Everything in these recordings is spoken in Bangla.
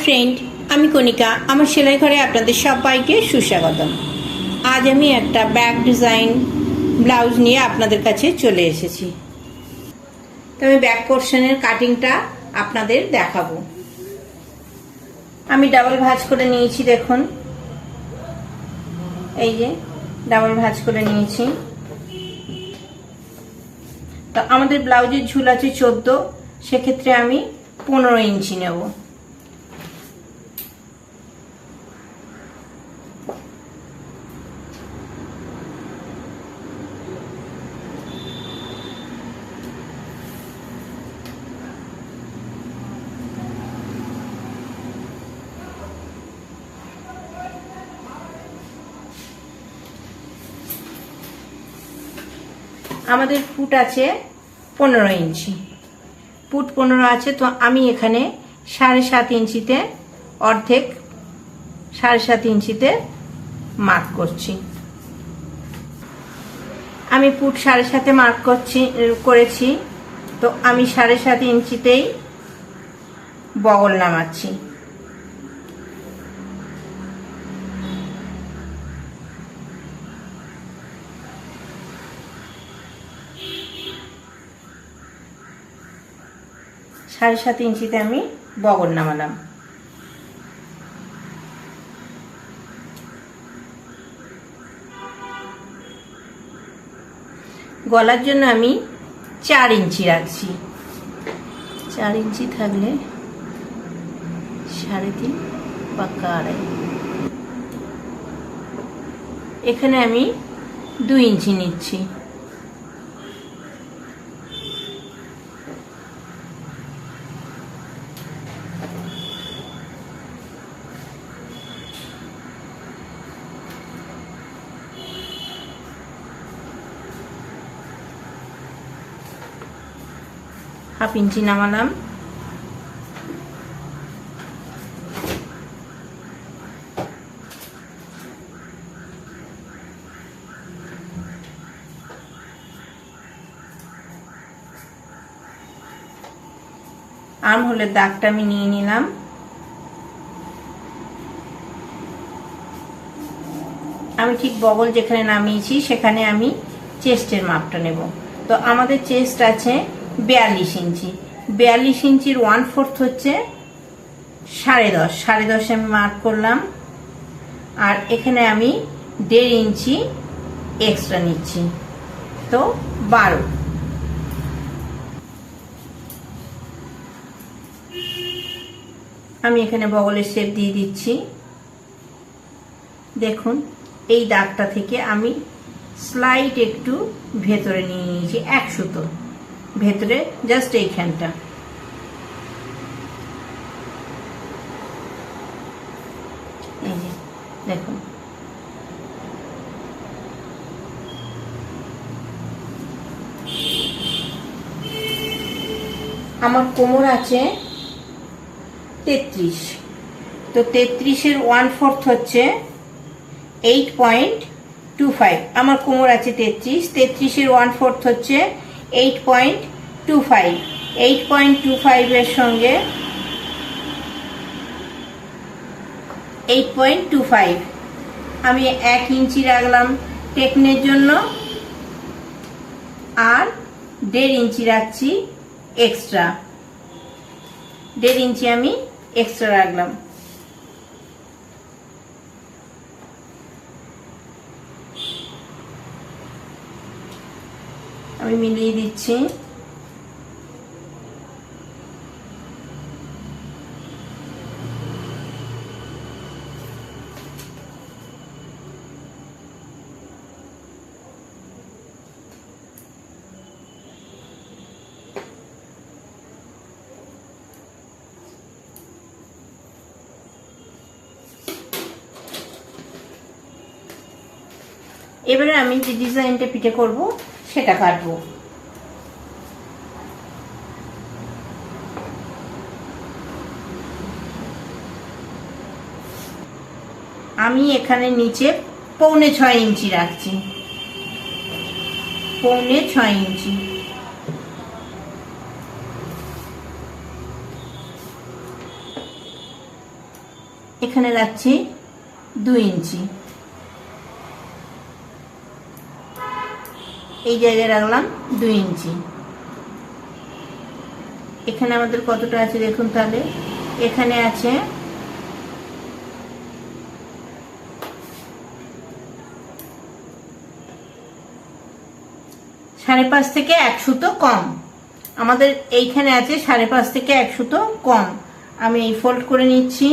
ফ্রেন্ড, আমি কণিকা। আমার সেলাই ঘরে আপনাদের সবাইকে সুস্বাগতম। আজ আমি একটা ব্যাক ডিজাইন ব্লাউজ নিয়ে আপনাদের কাছে চলে এসেছি। তো আমি ব্যাক পোর্শনের কাটিংটা আপনাদের দেখাবো। আমি ডাবল ভাঁজ করে নিয়েছি, দেখুন এই যে ডাবল ভাঁজ করে নিয়েছি। তো আমাদের ব্লাউজের ঝুল আছে 14, সেক্ষেত্রে আমি 15 ইঞ্চি নেব। আমাদের ফুট আছে 15 ইঞ্চি, ফুট 15 আছে। তো আমি এখানে 7.5 ইঞ্চিতে অর্ধেক 7.5 ইঞ্চিতে মার্ক করছি। আমি ফুট 7.5 মার্ক করেছি। তো আমি 7.5 ইঞ্চিতেই বগল নামাচ্ছি। সাড়ে 7 ইঞ্চিতে আমি বগল নামালাম। গলার জন্য আমি 4 ইঞ্চি রাখছি। 4 ইঞ্চি থাকলে 3.5 পাক্কা 2.5। এখানে আমি 2 ইঞ্চি নিচ্ছি। Half inch নামালাম। আর্ম হোলের দাগটা আমি নিয়ে নিলাম। আমি ঠিক বগল যেখানে নামিয়েছি সেখানে আমি চেস্টের মাপটা নেব। তো আমাদের চেস্ট আছে 42 ইঞ্চি। 42 ইঞ্চির 1/4 হচ্ছে 10.5। 10.5 আমি মার্ক করলাম। আর এখানে আমি 1.5 ইঞ্চি এক্সট্রা নিচ্ছি, তো 12। আমি এখানে বগলের শেপ দিয়ে দিচ্ছি। দেখুন এই দাগটা থেকে আমি স্লাইড একটু ভেতরে নিয়ে নিয়েছি, 1 সুতো ভেতরে, জাস্ট এইখানটা। এই যে দেখুন, আমার কোমর আছে 33। তো 33-এর 1/4 হচ্ছে 8.25। আমার কোমর আছে 33, 33-এর 1/4 হচ্ছে 8.25। 8.25-এর সঙ্গে 8.25 আমি 1 ইঞ্চি রাখলাম টেকনের জন্য, আর 1.5 ইঞ্চি রাখছি এক্সট্রা। 1.5 ইঞ্চি আমি এক্সট্রা রাখলাম। আমি মিলিয়ে দিচ্ছি। এবারে আমি যে ডিজাইনটা পিঠে করব সেটা কাটবো। আমি এখানে নিচে 6.25 ইঞ্চি রাখছি, 6.25 ইঞ্চি। এখানে রাখছি 2 ইঞ্চি, এই জায়গায় রাখলাম 2 ইঞ্চি। এখানে আমাদের কতটা আছে দেখুন, তাহলে এখানে আছে 5.5 থেকে 1 সুতো কম। আমাদের এইখানে আছে 5.5 থেকে 1 সুতো কম। আমি এই ফোল্ড করে নিচ্ছি।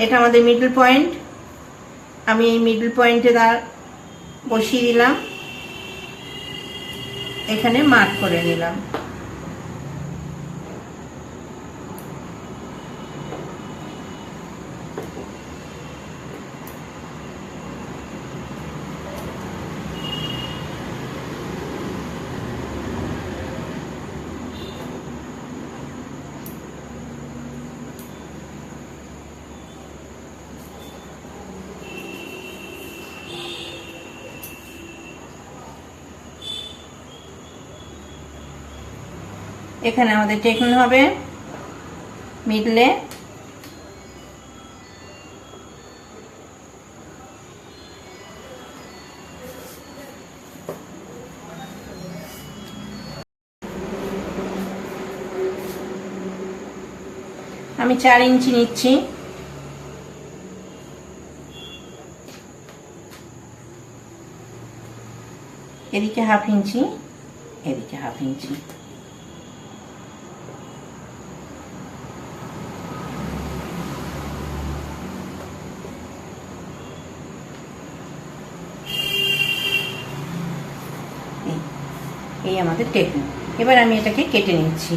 এটা আমাদের মিডল পয়েন্ট। আমি এই মিডল পয়েন্টে বসিয়ে দিলাম, এখানে মার্ক করে নিলাম। এখানে আমাদের টেকন হবে মিডলে, আমি 4 ইঞ্চি নিচ্ছি। এদিকে 1/2 ইঞ্চি, এদিকে 1/2 ইঞ্চি। এই আমাদের টেকনিক। এবার আমি এটাকে কেটে নিচ্ছি।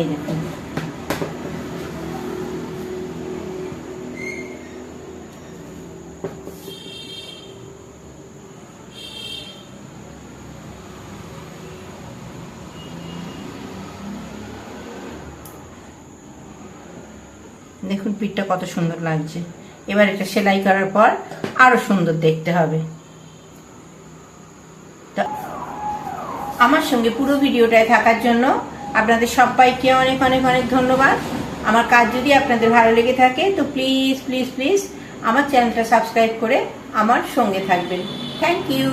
এই দেখুন, দেখুন পিঠটা কত সুন্দর লাগছে। এবার এটা সেলাই করার পর আরো সুন্দর দেখতে হবে। আমার সঙ্গে পুরো ভিডিওটায় থাকার জন্য আপনাদের সবাইকে অনেক অনেক অনেক ধন্যবাদ। আমার কাজ যদি আপনাদের ভালো লেগে থাকে তো প্লিজ প্লিজ প্লিজ আমার চ্যানেলটা সাবস্ক্রাইব করে আমার সঙ্গে থাকবেন। Thank you.